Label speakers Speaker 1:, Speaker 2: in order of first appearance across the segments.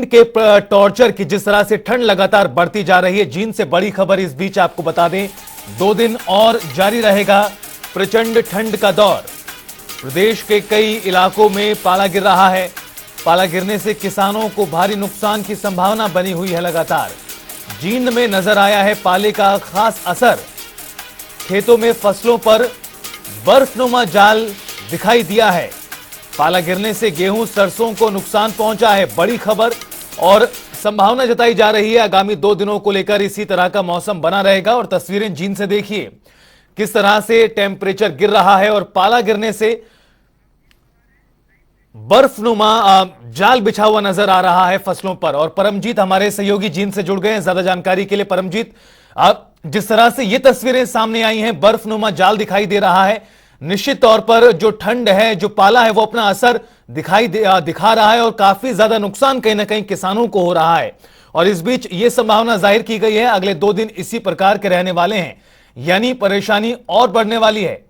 Speaker 1: के टॉर्चर की जिस तरह से ठंड लगातार बढ़ती जा रही है, जींद से बड़ी खबर इस बीच आपको बता दें, 2 दिन और जारी रहेगा प्रचंड ठंड का दौर। प्रदेश के कई इलाकों में पाला गिर रहा है। पाला गिरने से किसानों को भारी नुकसान की संभावना बनी हुई है। लगातार जींद में नजर आया है पाले का खास असर। खेतों में फसलों पर बर्फनुमा जाल दिखाई दिया है। पाला गिरने से गेहूं सरसों को नुकसान पहुंचा है, बड़ी खबर। और संभावना जताई जा रही है आगामी 2 दिनों को लेकर इसी तरह का मौसम बना रहेगा। और तस्वीरें जींद से देखिए किस तरह से टेम्परेचर गिर रहा है और पाला गिरने से बर्फनुमा जाल बिछा हुआ नजर आ रहा है फसलों पर। और परमजीत हमारे सहयोगी जींद से जुड़ गए हैं ज्यादा जानकारी के लिए। परमजीत, जिस तरह से ये तस्वीरें सामने आई हैं, बर्फनुमा जाल दिखाई दे रहा है, निश्चित तौर पर जो ठंड है, जो पाला है, वो अपना असर दिखा रहा है और काफी ज्यादा नुकसान कहीं ना कहीं किसानों को हो रहा है। और इस बीच ये संभावना जाहिर की गई है अगले 2 दिन इसी प्रकार के रहने वाले हैं, यानी परेशानी और बढ़ने वाली है।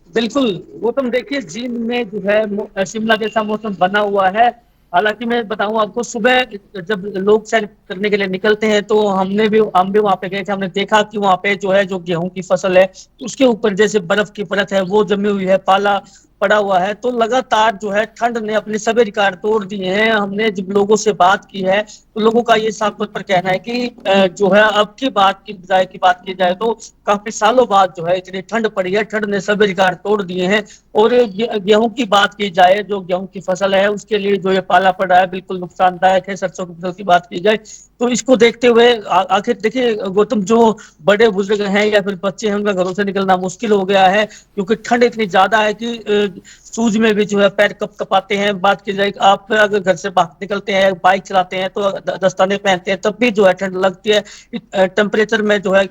Speaker 2: बिल्कुल वो तुम देखिए, जींद में जो है शिमला जैसा मौसम बना हुआ है। हालांकि मैं बताऊं आपको, सुबह जब लोग सैर करने के लिए निकलते हैं तो हम भी वहां पे गए थे। हमने देखा कि वहां पे जो है जो गेहूं की फसल है उसके ऊपर जैसे बर्फ की परत है वो जमी हुई है, पाला पड़ा हुआ है। तो लगातार जो है ठंड ने अपने सभी रिकॉर्ड तोड़ दिए हैं। हमने जब लोगों से बात की है तो लोगों का ये साफ तौर पर कहना है कि जो है अब की बात की जाए तो काफी सालों बाद जो है इतनी ठंड पड़ी है, ठंड ने सभी रिकॉर्ड तोड़ दिए हैं। और गेहूं की बात की जाए, जो गेहूं की फसल है उसके लिए जो ये पाला पड़ा है बिल्कुल नुकसानदायक है। सरसों की फसल की बात की जाए तो इसको देखते हुए आखिर देखिए गौतम, जो बड़े बुजुर्ग हैं या फिर बच्चे हैं उनका घरों से निकलना मुश्किल हो गया है, क्योंकि ठंड इतनी ज्यादा है कि सूज में भी जो है पैर कप कपाते हैं। बात की जाए, आप अगर घर से बाहर निकलते हैं, बाइक चलाते हैं तो दस्ताने पहनते हैं, तब भी जो है ठंड लगती है। टेम्परेचर में जो है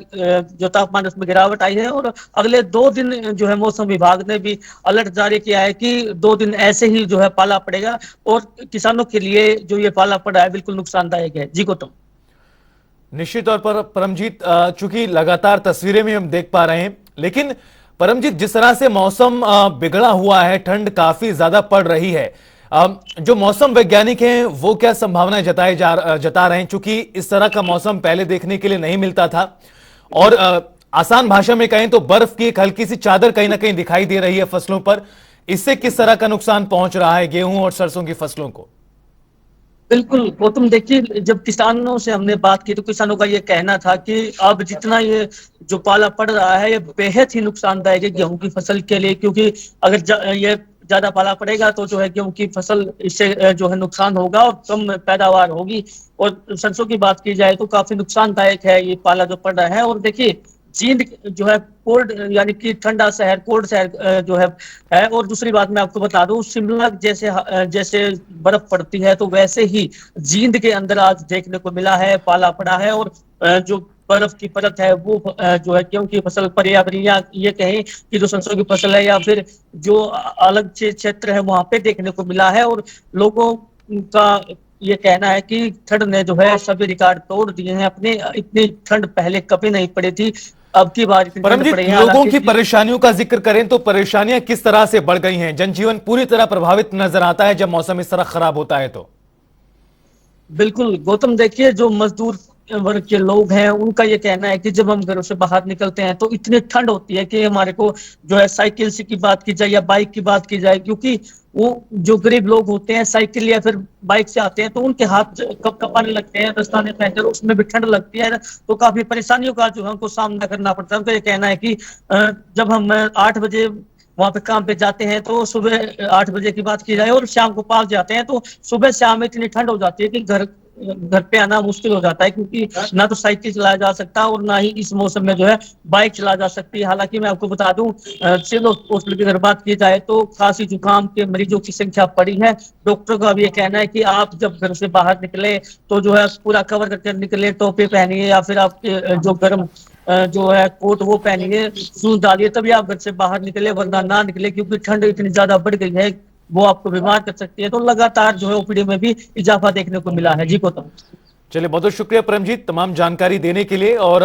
Speaker 2: जो तापमान उसमें गिरावट आई है। और अगले 2 दिन जो है मौसम विभाग ने भी अलर्ट जारी किया है कि 2 दिन ऐसे ही जो है पाला पड़ेगा और किसानों के लिए जो ये पाला पड़ा है बिल्कुल नुकसानदायक है। जी गौतम।
Speaker 1: निश्चित तौर पर परमजीत, चूंकि लगातार तस्वीरें में हम देख पा रहे हैं, लेकिन परमजीत जिस तरह से मौसम बिगड़ा हुआ है, ठंड काफी ज्यादा पड़ रही है, जो मौसम वैज्ञानिक हैं वो क्या संभावनाएं जता रहे हैं, चूंकि इस तरह का मौसम पहले देखने के लिए नहीं मिलता था। और आसान भाषा में कहें तो बर्फ की एक हल्की सी चादर कहीं ना कहीं दिखाई दे रही है फसलों पर। इससे किस तरह का नुकसान पहुंच रहा है गेहूं और सरसों की फसलों को?
Speaker 2: बिल्कुल वो तुम देखिए, जब किसानों से हमने बात की तो किसानों का ये कहना था कि अब जितना ये जो पाला पड़ रहा है ये बेहद ही नुकसानदायक है गेहूं की फसल के लिए, क्योंकि अगर ये ज्यादा पाला पड़ेगा तो जो है गेहूं की फसल इससे जो है नुकसान होगा और कम पैदावार होगी। और सरसों की बात की जाए तो काफी नुकसानदायक है ये पाला जो पड़ रहा है। और देखिए, जींद जो है कोल्ड यानी कि ठंडा शहर, कोल्ड शहर जो है। और दूसरी बात मैं आपको बता दूं, शिमला जैसे बर्फ पड़ती है तो वैसे ही जींद के अंदर आज देखने को मिला है, पाला पड़ा है। और जो बर्फ की परत है वो जो है गेहूं की फसल पर, या फिर ये कहें कि जो सरसों की फसल है या फिर जो अलग क्षेत्र है वहां पे देखने को मिला है। और लोगों का ये कहना है कि ठंड ने जो है सभी रिकॉर्ड तोड़ दिए हैं अपने। इतनी ठंड पहले कभी नहीं पड़ी थी, अब की बार इतनी ठंड पड़ी है।
Speaker 1: लोगों की परेशानियों का जिक्र करें तो परेशानियां किस तरह से बढ़ गई हैं? जनजीवन पूरी तरह प्रभावित नजर आता है जब मौसम इस तरह खराब होता है तो।
Speaker 2: बिल्कुल गौतम, देखिए जो मजदूर वर्ग के लोग हैं उनका ये कहना है कि जब हम घरों से बाहर निकलते हैं तो इतनी ठंड होती है कि हमारे को जो है साइकिल से की बात की जाए या बाइक की बात की जाए, क्योंकि वो जो गरीब लोग होते हैं साइकिल या फिर बाइक से आते हैं तो उनके हाथ कप कपाने लगते हैं, दस्ताने पहनते हैं, उसमें भी ठंड लगती है। तो काफी परेशानियों का जो है उनको सामना करना पड़ता है। उनका ये कहना है कि जब हम 8 बजे वहां पे काम पे जाते हैं तो सुबह 8 बजे की बात की जाए और शाम को 5 जाते हैं तो सुबह शाम में इतनी ठंड हो जाती है कि घर पे आना मुश्किल हो जाता है, क्योंकि ना तो साइकिल चलाया जा सकता और ना ही इस मौसम में जो है बाइक चला जा सकती है। हालांकि मैं आपको बता दूं, सिविल हॉस्पिटल की अगर बात की जाए तो खांसी जुकाम के मरीजों की संख्या बढ़ी है। डॉक्टर का भी ये कहना है कि आप जब घर से बाहर निकले तो जो है पूरा कवर करके निकले, टोपी पहनिए या फिर आपके जो गर्म जो है कोट वो पहनिए, शूज डालिए, तभी आप घर से बाहर निकले, वरना ना निकले, क्योंकि ठंड इतनी ज्यादा बढ़ गई है वो आपको बीमार कर सकती है। तो लगातार जो है ओपीडी में भी इजाफा देखने को मिला है। जी गौतम।
Speaker 1: चलिए, बहुत बहुत शुक्रिया परमजीत तमाम जानकारी देने के लिए। और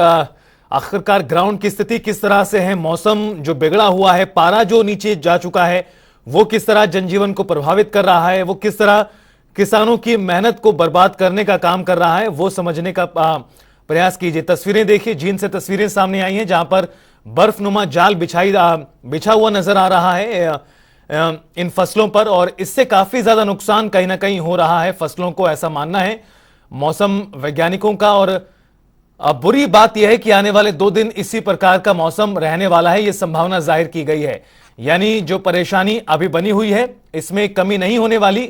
Speaker 1: आखिरकार ग्राउंड की स्थिति किस तरह से है, मौसम जो बिगड़ा हुआ है, पारा जो नीचे जा चुका है, वो किस तरह जनजीवन को प्रभावित कर रहा है, वो किस तरह किसानों की मेहनत को बर्बाद करने का काम कर रहा है, वो समझने का प्रयास कीजिए। तस्वीरें देखिए, जींद से तस्वीरें सामने आई हैं जहां पर बर्फनुमा जाल बिछा हुआ नजर आ रहा है इन फसलों पर, और इससे काफी ज्यादा नुकसान कहीं ना कहीं हो रहा है फसलों को, ऐसा मानना है मौसम वैज्ञानिकों का। और अब बुरी बात यह है कि आने वाले 2 दिन इसी प्रकार का मौसम रहने वाला है, यह संभावना जाहिर की गई है। यानी जो परेशानी अभी बनी हुई है इसमें कमी नहीं होने वाली,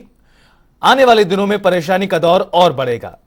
Speaker 1: आने वाले दिनों में परेशानी का दौर और बढ़ेगा।